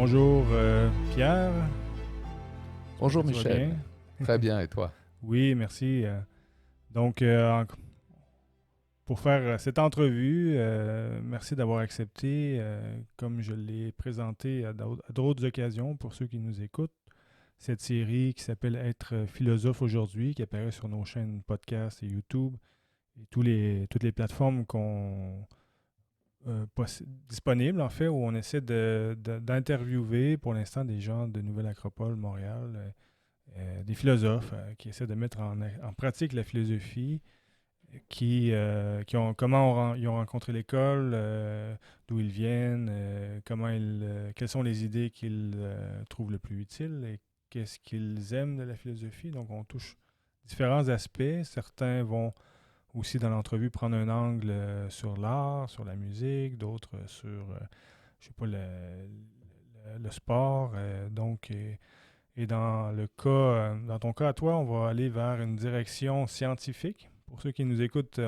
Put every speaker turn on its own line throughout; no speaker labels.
Bonjour Pierre.
Bonjour
Tu vas bien?
Michel, très bien et toi?
Oui, merci. Donc, pour faire cette entrevue, merci d'avoir accepté, comme je l'ai présenté à d'autres occasions pour ceux qui nous écoutent, cette série qui s'appelle Être philosophe aujourd'hui, qui apparaît sur nos chaînes podcast et YouTube et toutes les plateformes disponibles, en fait, où on essaie d'interviewer pour l'instant des gens de Nouvelle Acropole, Montréal, des philosophes qui essaient de mettre en pratique la philosophie, ils ont rencontré l'école, d'où ils viennent, quelles sont les idées qu'ils trouvent le plus utiles et qu'est-ce qu'ils aiment de la philosophie. Donc, on touche différents aspects. Certains vont aussi, dans l'entrevue, prendre un angle sur l'art, sur la musique, d'autres sur, je sais pas, le sport. Et dans ton cas à toi, on va aller vers une direction scientifique. Pour ceux qui nous écoutent,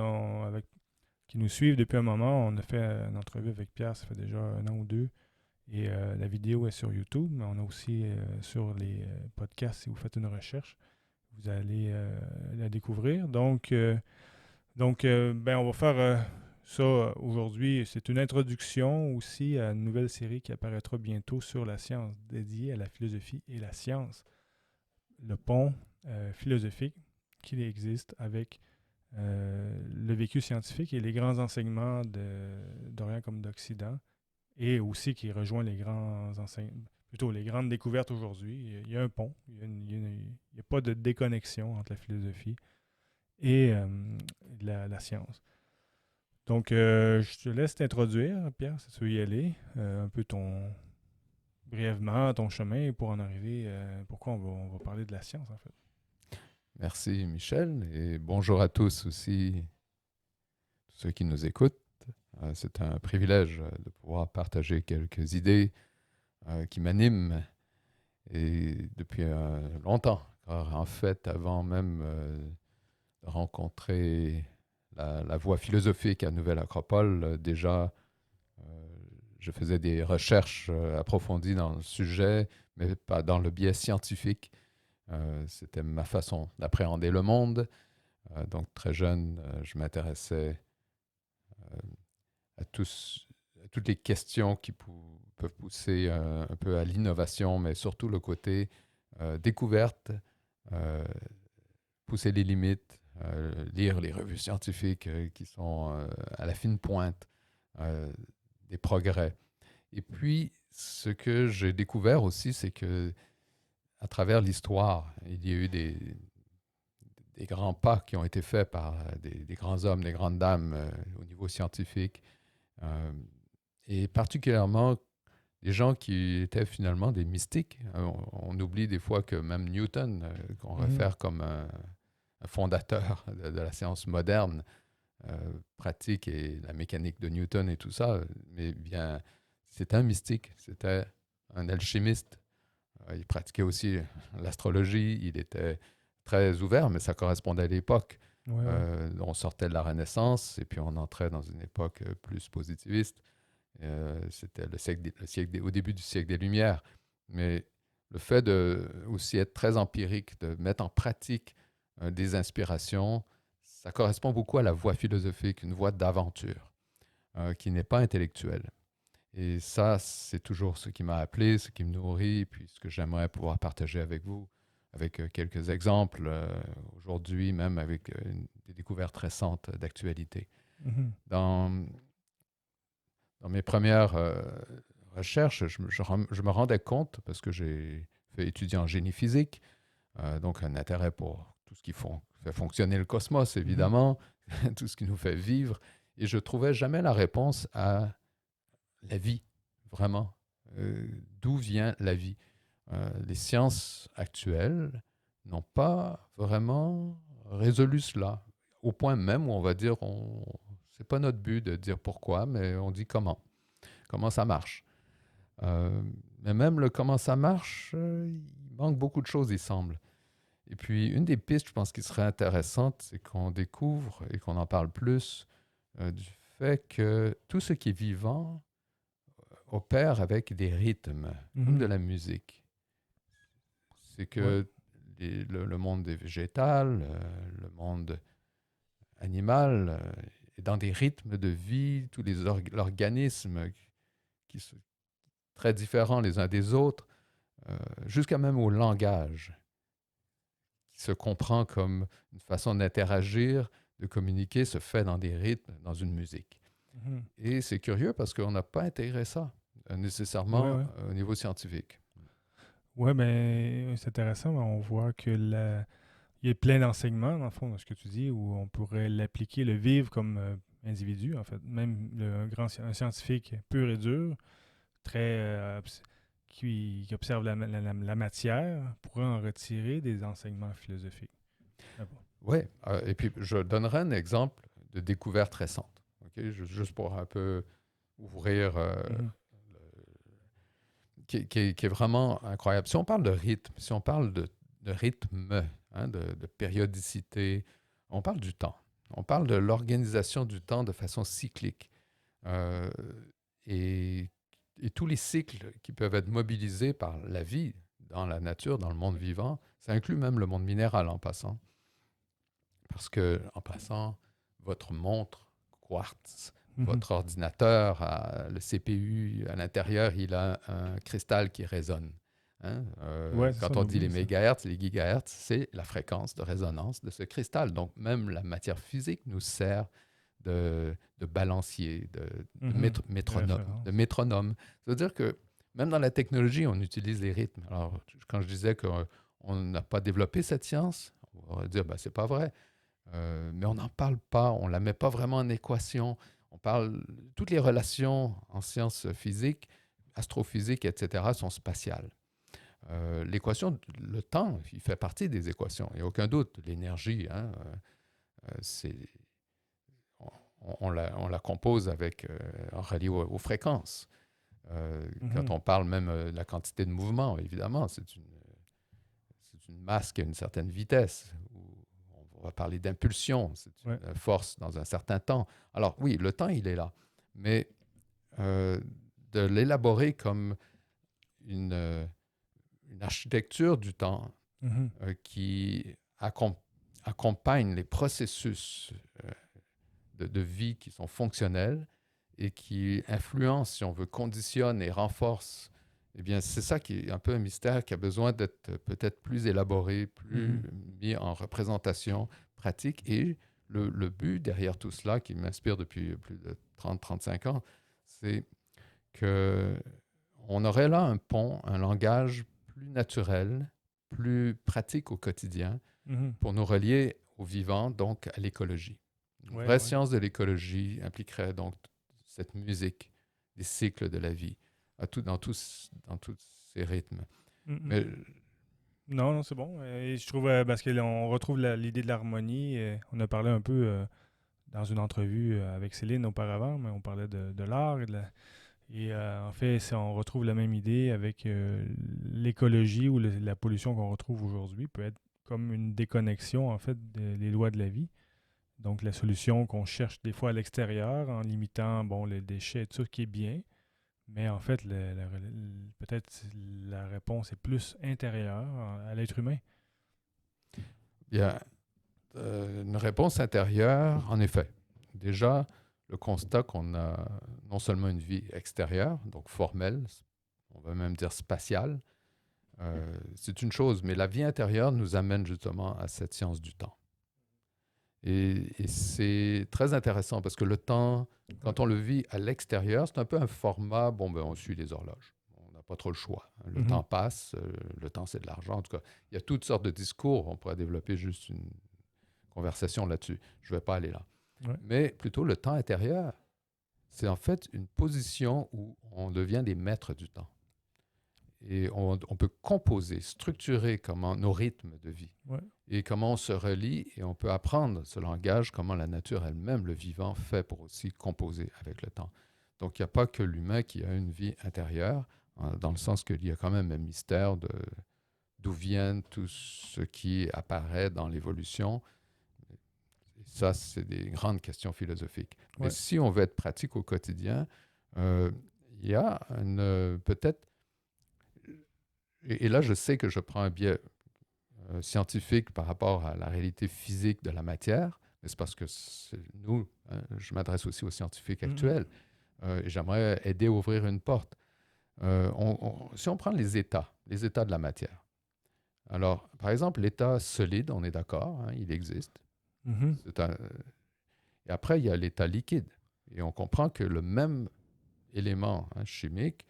qui nous suivent depuis un moment, on a fait une entrevue avec Pierre, ça fait déjà un an ou deux. Et la vidéo est sur YouTube, mais on a aussi sur les podcasts, si vous faites une recherche, vous allez la découvrir. Donc, on va faire ça aujourd'hui. C'est une introduction aussi à une nouvelle série qui apparaîtra bientôt sur la science, dédiée à la philosophie et la science, le pont philosophique qui existe avec le vécu scientifique et les grands enseignements d'Orient comme d'Occident, et aussi qui rejoint les grands enseignements, plutôt les grandes découvertes aujourd'hui. Il y a un pont, il y a pas de déconnexion entre la philosophie et la science. Donc, je te laisse t'introduire, Pierre, si tu veux y aller, un peu brièvement ton chemin pour en arriver, pourquoi on va parler de la science en fait.
Merci Michel et bonjour à tous aussi, tous ceux qui nous écoutent. C'est un privilège de pouvoir partager quelques idées qui m'animent et depuis longtemps. Car en fait, avant même de rencontrer la voie philosophique à Nouvelle Acropole, déjà je faisais des recherches approfondies dans le sujet, mais pas dans le biais scientifique. C'était ma façon d'appréhender le monde. Donc très jeune, je m'intéressais euh, à toutes les questions qui peuvent pousser un peu à l'innovation, mais surtout le côté découverte, euh, pousser les limites, lire les revues scientifiques qui sont à la fine pointe euh, des progrès. Et puis, ce que j'ai découvert aussi, c'est que à travers l'histoire, il y a eu des grands pas qui ont été faits par des grands hommes, des grandes dames au niveau scientifique, euh, et particulièrement des gens qui étaient finalement des mystiques. On oublie des fois que même Newton, qu'on
Mhm.
réfère comme un fondateur de la science moderne, pratique et la mécanique de Newton et tout ça, mais bien, c'était un mystique, c'était un alchimiste. Il pratiquait aussi l'astrologie, il était très ouvert, mais ça correspondait à l'époque.
Ouais, ouais.
On sortait de la Renaissance et puis on entrait dans une époque plus positiviste. C'était au début du siècle des Lumières. Mais le fait de aussi être très empirique, de mettre en pratique des inspirations, ça correspond beaucoup à la voie philosophique, une voie d'aventure qui n'est pas intellectuelle. Et ça, c'est toujours ce qui m'a appelé, ce qui me nourrit, et puis ce que j'aimerais pouvoir partager avec vous, avec quelques exemples aujourd'hui, même avec des découvertes récentes d'actualité.
Mhm.
Dans, dans mes premières recherches, je me rendais compte, parce que j'ai fait étudier en génie physique, donc un intérêt pour tout ce qui fait fonctionner le cosmos,
Mhm.
évidemment, tout ce qui nous fait vivre, et je trouvais jamais la réponse à la vie, vraiment. D'où vient la vie? Les sciences actuelles n'ont pas vraiment résolu cela, au point même où on va dire, c'est pas notre but de dire pourquoi, mais on dit comment. Comment ça marche. Mais même le comment ça marche, il manque beaucoup de choses, il semble. Et puis, une des pistes, je pense, qui serait intéressante, c'est qu'on découvre et qu'on en parle plus du fait que tout ce qui est vivant opère avec des rythmes, comme de
Mhm.
la musique. C'est
Ouais.
que le monde des végétales, le monde animal est dans des rythmes de vie, tous les organismes qui sont très différents les uns des autres, jusqu'à même au langage, qui se comprend comme une façon d'interagir, de communiquer, se fait dans des rythmes, dans une musique.
Mhm.
Et c'est curieux parce qu'on n'a pas intégré ça
Ouais,
nécessairement
ouais.
au niveau scientifique.
Ouais, ben, c'est intéressant. On voit que il y a plein d'enseignements, dans le fond, dans ce que tu dis, où on pourrait l'appliquer, le vivre comme individu, en fait. Même un scientifique pur et dur, très, qui observe la matière, pourrait en retirer des enseignements philosophiques. Ah bon.
Oui, et puis je donnerai un exemple de découverte récente, ok, juste pour un peu ouvrir,
Mhm.
qui est vraiment incroyable. Si on parle de rythme, si on parle de rythme, hein, de périodicité, on parle du temps. On parle de l'organisation du temps de façon cyclique. Euh, et, et tous les cycles qui peuvent être mobilisés par la vie dans la nature, dans le monde vivant, ça inclut même le monde minéral en passant. Parce que, en passant, votre montre quartz,
Mhm.
votre ordinateur, le CPU à l'intérieur, il a un cristal qui résonne. Hein.
Ouais, c'est ça,
Quand
on
on dit les
oublie ça.
mégahertz, les gigahertz, c'est la fréquence de résonance de ce cristal. Donc, même la matière physique nous sert de balancier,
Mhm. De
de
référence.
métronome. Ça veut dire que même dans la technologie, on utilise les rythmes. Alors, quand je disais qu'on n'a pas développé cette science, on va dire, ben, c'est pas vrai. Mais on n'en parle pas, on ne la met pas vraiment en équation. On parle, toutes les relations en sciences physiques, astrophysiques, etc., sont spatiales. L'équation, le temps, il fait partie des équations, il n'y a aucun doute. L'énergie, hein, c'est, on la compose avec, en relié aux fréquences. Quand
Mhm.
on parle même de la quantité de mouvement, évidemment, c'est une masse qui a une certaine vitesse. On va parler d'impulsion, c'est
Ouais.
une force dans un certain temps. Alors oui, le temps, il est là, mais euh, de l'élaborer comme une, euh, une architecture du temps
Mhm.
qui accompagne les processus de vie qui sont fonctionnels et qui influencent, si on veut, conditionnent et renforcent. Eh bien, c'est ça qui est un peu un mystère qui a besoin d'être peut-être plus élaboré, plus
Mhm.
mis en représentation pratique. Et le but derrière tout cela, qui m'inspire depuis plus de 30-35 ans, c'est que on aurait là un pont, un langage plus naturel, plus pratique au quotidien
Mhm.
pour nous relier au vivant, donc à l'écologie. Une
Ouais,
vraie
ouais.
science de l'écologie impliquerait donc cette musique des cycles de la vie, dans tous ces rythmes.
Mhm.
Mais
Non, non, c'est bon. Et je trouve, parce qu'on retrouve l'idée de l'harmonie. On a parlé un peu dans une entrevue avec Céline auparavant, mais on parlait de l'art et en fait, on retrouve la même idée avec l'écologie ou la pollution qu'on retrouve aujourd'hui peut être comme une déconnexion en fait des lois de la vie. Donc la solution qu'on cherche des fois à l'extérieur en limitant bon les déchets, tout ça qui est bien, mais en fait peut-être la réponse est plus intérieure à l'être humain.
il y a une réponse intérieure, en effet. Déjà, le constat qu'on a non seulement une vie extérieure, donc formelle, on va même dire spatiale, c'est une chose, mais la vie intérieure nous amène justement à cette science du temps. Et c'est très intéressant parce que le temps,
Ouais.
quand on le vit à l'extérieur, c'est un peu un format, bon, ben, on suit les horloges. On n'a pas trop le choix. Le
Mhm.
temps passe, le temps c'est de l'argent. En tout cas, il y a toutes sortes de discours. On pourrait développer juste une conversation là-dessus. Je ne vais pas aller là.
Ouais.
Mais plutôt le temps intérieur, c'est en fait une position où on devient des maîtres du temps. Et on peut composer, structurer comment nos rythmes de vie
Ouais.
et comment on se relie et on peut apprendre ce langage, comment la nature elle-même, le vivant, fait pour aussi composer avec le temps. Donc, il n'y a pas que l'humain qui a une vie intérieure, dans le sens qu'il y a quand même un mystère de d'où vient tout ce qui apparaît dans l'évolution. Et ça, c'est des grandes questions philosophiques. Mais
Ouais.
si on veut être pratique au quotidien, euh, il il y a peut-être, et là je sais que je prends un biais scientifique par rapport à la réalité physique de la matière, mais c'est parce que nous, hein, je m'adresse aussi aux scientifiques
Mhm.
actuels, et j'aimerais aider à ouvrir une porte. Si on prend les états de la matière, alors par exemple l'état solide, on est d'accord, hein, il existe.
Mhm.
Et après, il y a l'état liquide. Et on comprend que le même élément, hein, chimique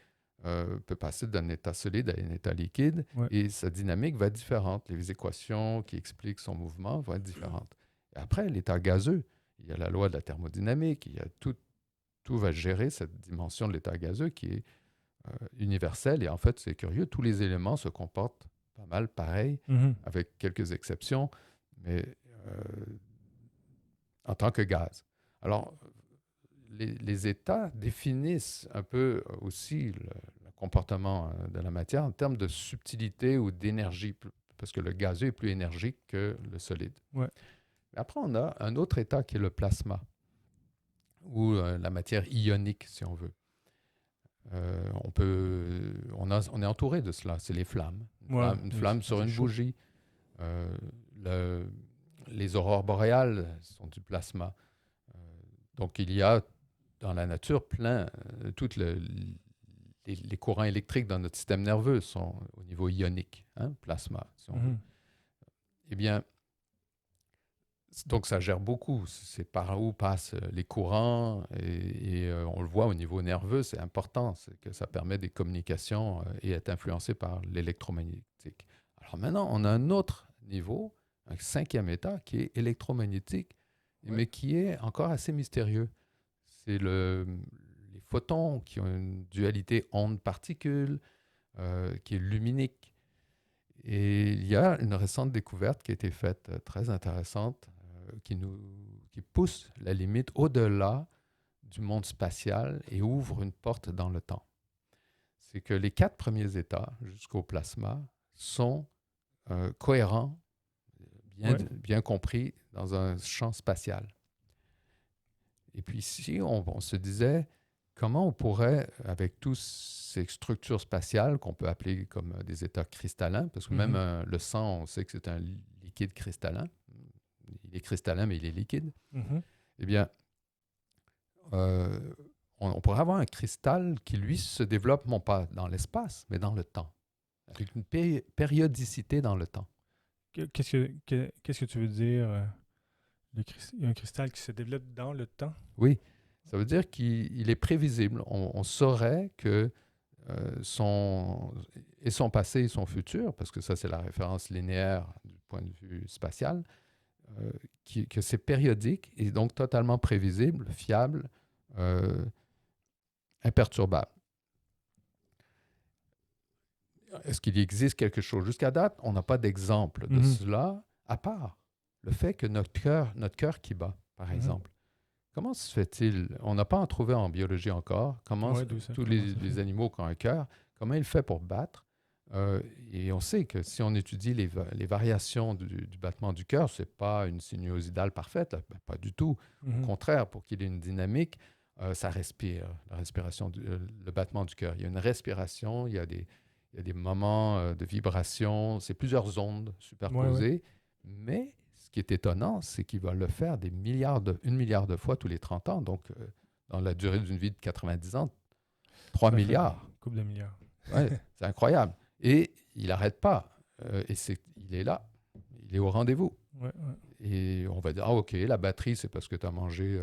peut passer d'un état solide à un état liquide
Ouais.
et sa dynamique va être différente. Les équations qui expliquent son mouvement vont être différentes. Et après, l'état gazeux, il y a la loi de la thermodynamique, il y a tout va gérer cette dimension de l'état gazeux qui est universelle. Et en fait, c'est curieux, tous les éléments se comportent pas mal pareil,
Mhm.
avec quelques exceptions, mais en tant que gaz. Alors, les États définissent un peu aussi le comportement de la matière en termes de subtilité ou d'énergie, parce que le gazeux est plus énergique que le solide.
Ouais.
Mais après, on a un autre état qui est le plasma, ou la matière ionique, si on veut. On est entouré de cela, c'est les flammes.
Ouais.
Une
Et
flamme
quand
sur
c'est
une
chaud.
bougie. Euh, le- les aurores boréales sont du plasma. Euh, donc, il y a dans la nature plein, toutes les courants électriques dans notre système nerveux sont au niveau ionique, hein, plasma, si on veut.
Mhm.
Eh bien, donc ça gère beaucoup. C'est par où passent les courants et on le voit au niveau nerveux, c'est important, c'est que ça permet des communications et est influencé par l'électromagnétique. Alors maintenant, on a un autre niveau, un cinquième état qui est électromagnétique,
Ouais.
mais qui est encore assez mystérieux. C'est les photons qui ont une dualité onde-particule, qui est luminique. Et il y a une récente découverte qui a été faite très intéressante, qui pousse la limite au-delà du monde spatial et ouvre une porte dans le temps. C'est que les 4 premiers états, jusqu'au plasma, sont cohérents,
Ouais.
bien compris, dans un champ spatial. Et puis ici, on se disait, comment on pourrait, avec toutes ces structures spatiales qu'on peut appeler comme des états cristallins, parce que même
Mhm.
le sang, on sait que c'est un liquide cristallin. Il est cristallin, mais il est liquide.
Mhm.
Eh bien, euh, on pourrait avoir un cristal qui, lui, se développe non pas dans l'espace, mais dans le temps, avec une périodicité dans le temps.
Qu'est-ce que tu veux dire? Un cristal qui se développe dans le temps?
Oui, ça veut dire qu'il est prévisible. On saurait que son passé et son futur, parce que ça, c'est la référence linéaire du point de vue spatial, que c'est périodique et donc totalement prévisible, fiable, euh, imperturbable. Est-ce qu'il existe quelque chose? Jusqu'à date, on n'a pas d'exemple de
Mhm.
cela, à part le fait que notre cœur qui bat, par
Mhm.
exemple. Comment se fait-il? On n'a pas en trouvé en biologie encore.
Ouais, d'où ça,
Tous
comment ça fait?
les animaux qui ont un cœur, comment il fait pour battre? Et on sait que si on étudie les variations du battement du cœur, ce n'est pas une sinuosidale parfaite, là. Ben, pas du tout. Au
Mhm.
contraire, pour qu'il ait une dynamique, ça respire, la respiration, le battement du cœur. Il y a une respiration, il y a des moments de vibration, c'est plusieurs ondes
Ouais, ouais.
superposées, mais ce qui est étonnant, c'est qu'il va le faire une milliard de fois tous les 30 ans. Donc, dans la durée d'une vie de 90 ans, 3
Ça fait une
milliards.
couple de milliards.
Ouais, c'est incroyable. Et il n'arrête pas. Il est là. Il est au rendez-vous.
Ouais, ouais.
Et on va dire, ah ok, la batterie, c'est parce que tu as mangé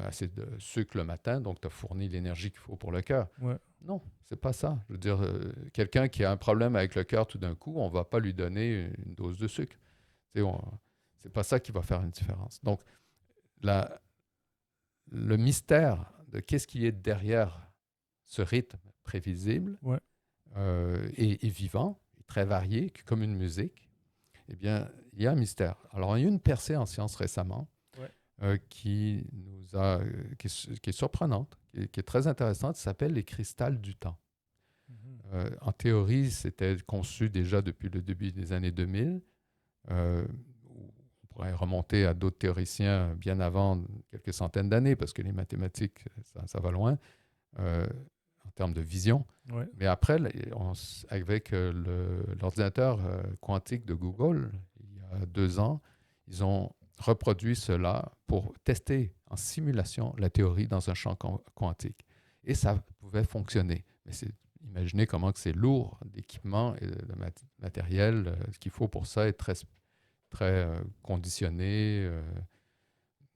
assez de sucre le matin, donc tu as fourni l'énergie qu'il faut pour le cœur.
Ouais.
Non, c'est pas ça. Je veux dire, quelqu'un qui a un problème avec le cœur tout d'un coup, on ne va pas lui donner une dose de sucre. C'est pas ça qui va faire une différence. Donc, la, le mystère de qu'est-ce qui est derrière ce rythme prévisible
Ouais.
et vivant, très varié, comme une musique, eh bien, il y a un mystère. Alors, il y a eu une percée en sciences récemment
Ouais.
qui est surprenante, qui est très intéressante, qui s'appelle les cristals du temps.
Mhm.
En théorie, c'était conçu déjà depuis le début des années 2000. On pourrait remonter à d'autres théoriciens bien avant, quelques centaines d'années, parce que les mathématiques, ça va loin. en termes de vision.
Ouais.
Mais après, avec l'ordinateur quantique de Google, il y a 2 ans, ils ont reproduit cela pour tester en simulation la théorie dans un champ quantique. Et ça pouvait fonctionner. Mais imaginez comment que c'est lourd d'équipement et de matériel. Ce qu'il faut pour ça est très, très conditionné,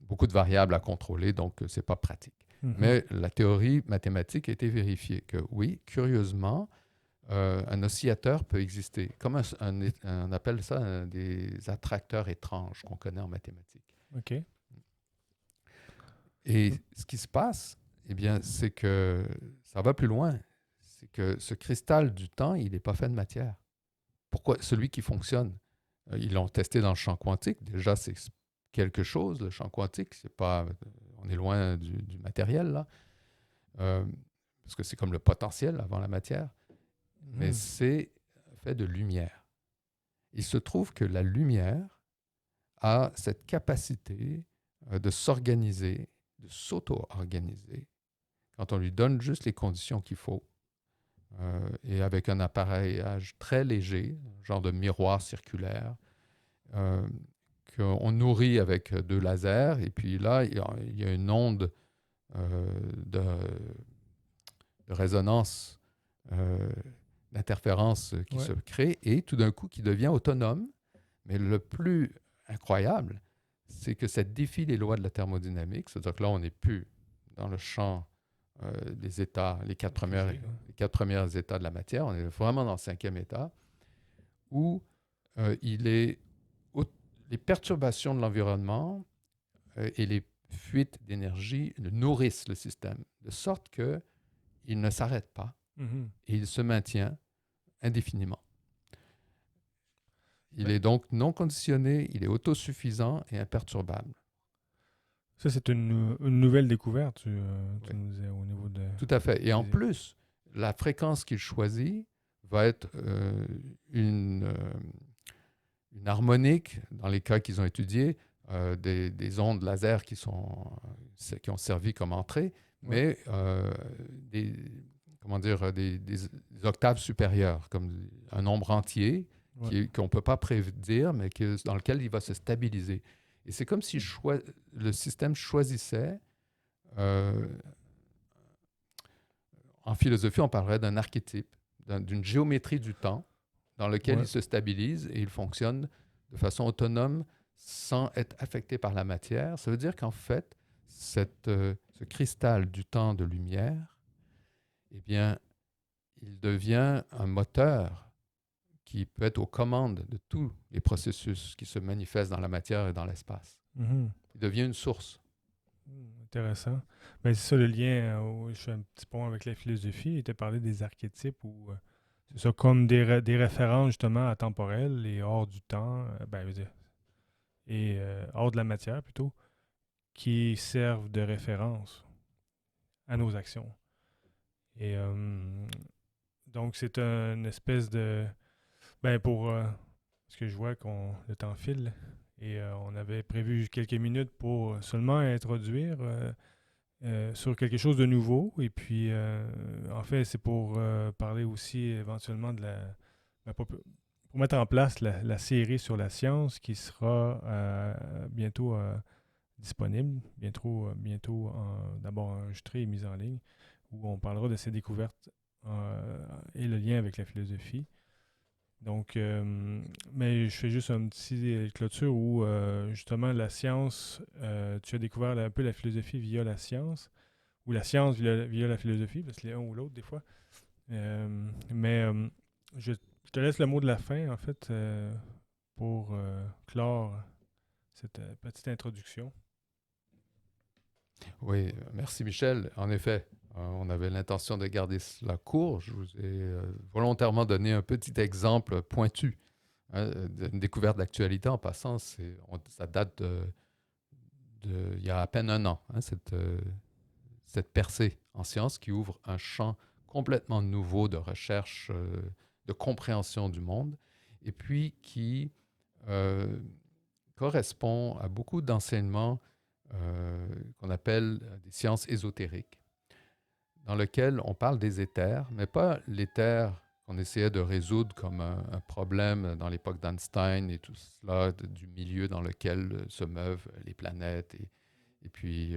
beaucoup de variables à contrôler, donc ce n'est pas pratique.
Mhm.
Mais la théorie mathématique a été vérifiée que oui, curieusement, un oscillateur peut exister, comme on appelle ça des attracteurs étranges qu'on connaît en mathématiques.
OK.
Et ce qui se passe, eh bien, c'est que ça va plus loin. C'est que ce cristal du temps, il n'est pas fait de matière. Pourquoi? Celui qui fonctionne, ils l'ont testé dans le champ quantique. Déjà, c'est quelque chose, le champ quantique. C'est pas, on est loin du matériel, là. Parce que c'est comme le potentiel avant la matière. Mais
Mhm.
c'est fait de lumière. Il se trouve que la lumière a cette capacité de s'organiser, de s'auto-organiser, quand on lui donne juste les conditions qu'il faut, et avec un appareillage très léger, genre de miroir circulaire, qu'on nourrit avec 2 lasers, et puis là, il y a une onde de résonance, d'interférence qui
Ouais.
se crée, et tout d'un coup qui devient autonome. Mais le plus incroyable, c'est que ça défie les lois de la thermodynamique, c'est-à-dire que là, on n'est plus dans le champ des états, les quatre premiers états de la matière, on est vraiment dans le 5e état, où il est les perturbations de l'environnement et les fuites d'énergie nourrissent le système, de sorte qu'il ne s'arrête pas
Mhm.
et il se maintient indéfiniment. Il
Ben,
est donc non conditionné, il est autosuffisant et imperturbable.
ça, c'est une nouvelle découverte, tu
Oui,
nous disais, au niveau de...
tout à fait. Et en plus, la fréquence qu'il choisit va être une harmonique, dans les cas qu'ils ont étudiés, des ondes laser qui ont servi comme entrée,
Ouais.
mais comment dire, des octaves supérieures, comme un nombre entier
Ouais.
qu'on ne peut pas prédire, mais dans lequel il va se stabiliser. Et c'est comme si le système choisissait, euh, en philosophie, on parlerait d'un archétype, d'une géométrie du temps dans lequel
Ouais.
il se stabilise et il fonctionne de façon autonome sans être affecté par la matière. Ça veut dire qu'en fait, ce cristal du temps de lumière, eh bien, il devient un moteur qui peut être aux commandes de tous les processus qui se manifestent dans la matière et dans l'espace.
Mhm.
Il devient une source.
Intéressant. Ben, c'est ça le lien, je fais un petit pont avec la philosophie. Il t'a parlé des archétypes ou c'est ça, comme des références justement atemporelles et hors du temps, ben, je veux dire, et hors de la matière plutôt, qui servent de référence à nos actions. Et donc, c'est une espèce de. Ben, pour. Parce que je vois qu'on le temps file et on avait prévu quelques minutes pour seulement introduire sur quelque chose de nouveau. Et puis, en fait, c'est pour parler aussi éventuellement de la. Ben, pour mettre en place la série sur la science qui sera bientôt disponible, bientôt d'abord enregistrée et mise en ligne, où on parlera de ces découvertes et le lien avec la philosophie. Donc, mais je fais juste un petit clôture où justement la science, tu as découvert un peu la philosophie via la science, ou la science via la philosophie, parce que c'est l'un ou l'autre des fois. Mais je te laisse le mot de la fin, en fait, pour clore cette petite introduction.
Oui, merci Michel. En effet, on avait l'intention de garder cela court. Je vous ai volontairement donné un petit exemple pointu, hein, d'une découverte d'actualité. En passant, ça date il y a à peine un an, hein, cette percée en sciences qui ouvre un champ complètement nouveau de recherche, de compréhension du monde, et puis qui euh, correspond à beaucoup d'enseignements qu'on appelle des sciences ésotériques. dans lequel on parle des éthers, mais pas l'éther qu'on essayait de résoudre comme un problème dans l'époque d'Einstein et tout cela, du milieu dans lequel se meuvent les planètes et puis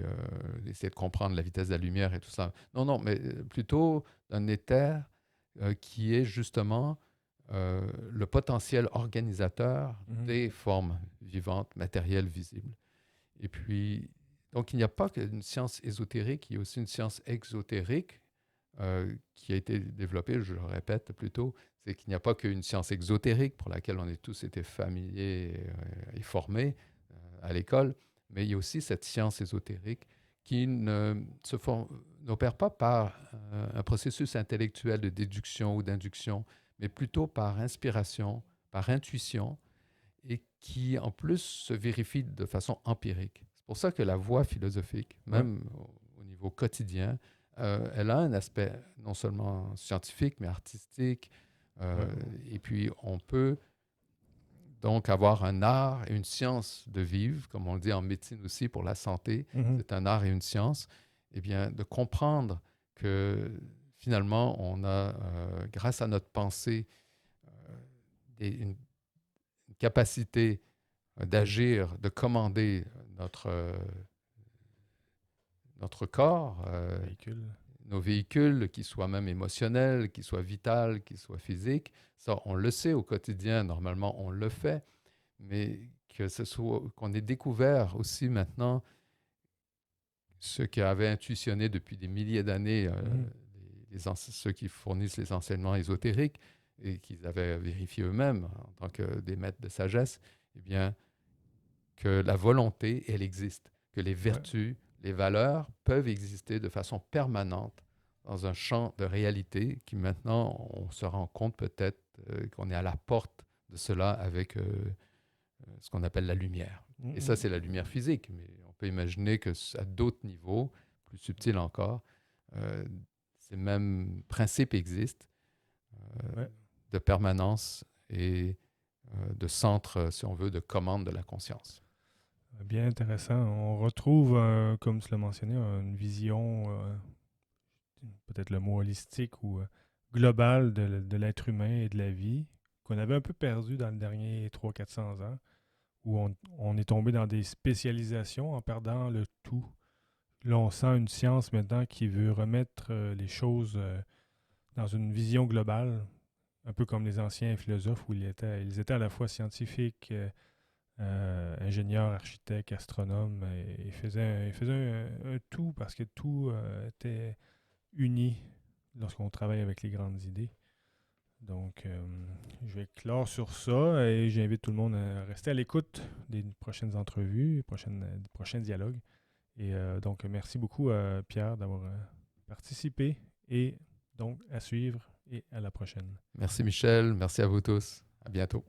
essayer de comprendre la vitesse de la lumière et tout ça. Non, non, mais plutôt un éther qui est justement le potentiel organisateur des formes vivantes, matérielles, visibles. Et puis, donc, il n'y a pas qu'une science ésotérique, il y a aussi une science exotérique qui a été développée, je le répète plutôt, c'est qu'il n'y a pas qu'une science exotérique pour laquelle on est tous été familiers et formés à l'école, mais il y a aussi cette science ésotérique qui n'opère pas par un processus intellectuel de déduction ou d'induction, mais plutôt par inspiration, par intuition, et qui en plus se vérifie de façon empirique. C'est pour ça que la voie philosophique, même au niveau quotidien, elle a un aspect non seulement scientifique, mais artistique. Et puis, on peut donc avoir un art et une science de vivre, comme on le dit en médecine aussi pour la santé, c'est un art et une science. Eh bien, de comprendre que finalement, on a, grâce à notre pensée, une capacité d'agir, de commander notre corps, nos véhicules, qu'ils soient même émotionnels, qu'ils soient vitaux, qu'ils soient physiques. Ça, on le sait au quotidien, normalement, on le fait, mais qu'on ait découvert aussi maintenant ce qui avait intuitionné depuis des milliers d'années ceux qui fournissent les enseignements ésotériques et qu'ils avaient vérifié eux-mêmes en tant que des maîtres de sagesse, eh bien, que la volonté, elle existe, que les vertus, les valeurs peuvent exister de façon permanente dans un champ de réalité qui maintenant, on se rend compte peut-être qu'on est à la porte de cela avec ce qu'on appelle la lumière. Et ça, c'est la lumière physique, mais on peut imaginer qu'à d'autres niveaux, plus subtils encore, ces mêmes principes existent de permanence et de centre, si on veut, de commande de la conscience.
Bien intéressant. On retrouve, comme tu l'as mentionné, une vision, peut-être le mot holistique ou globale de l'être humain et de la vie, qu'on avait un peu perdu dans les derniers 300-400 ans, où on est tombé dans des spécialisations en perdant le tout. Là, on sent une science maintenant qui veut remettre les choses dans une vision globale, un peu comme les anciens philosophes où ils étaient à la fois scientifiques, ingénieurs, architectes, astronomes, et ils faisaient un tout parce que tout était uni lorsqu'on travaille avec les grandes idées. Donc, je vais clore sur ça et j'invite tout le monde à rester à l'écoute des prochaines entrevues, des prochains dialogues. Et donc, merci beaucoup, Pierre, d'avoir participé et donc à suivre et à la prochaine.
Merci Michel, merci à vous tous. À bientôt.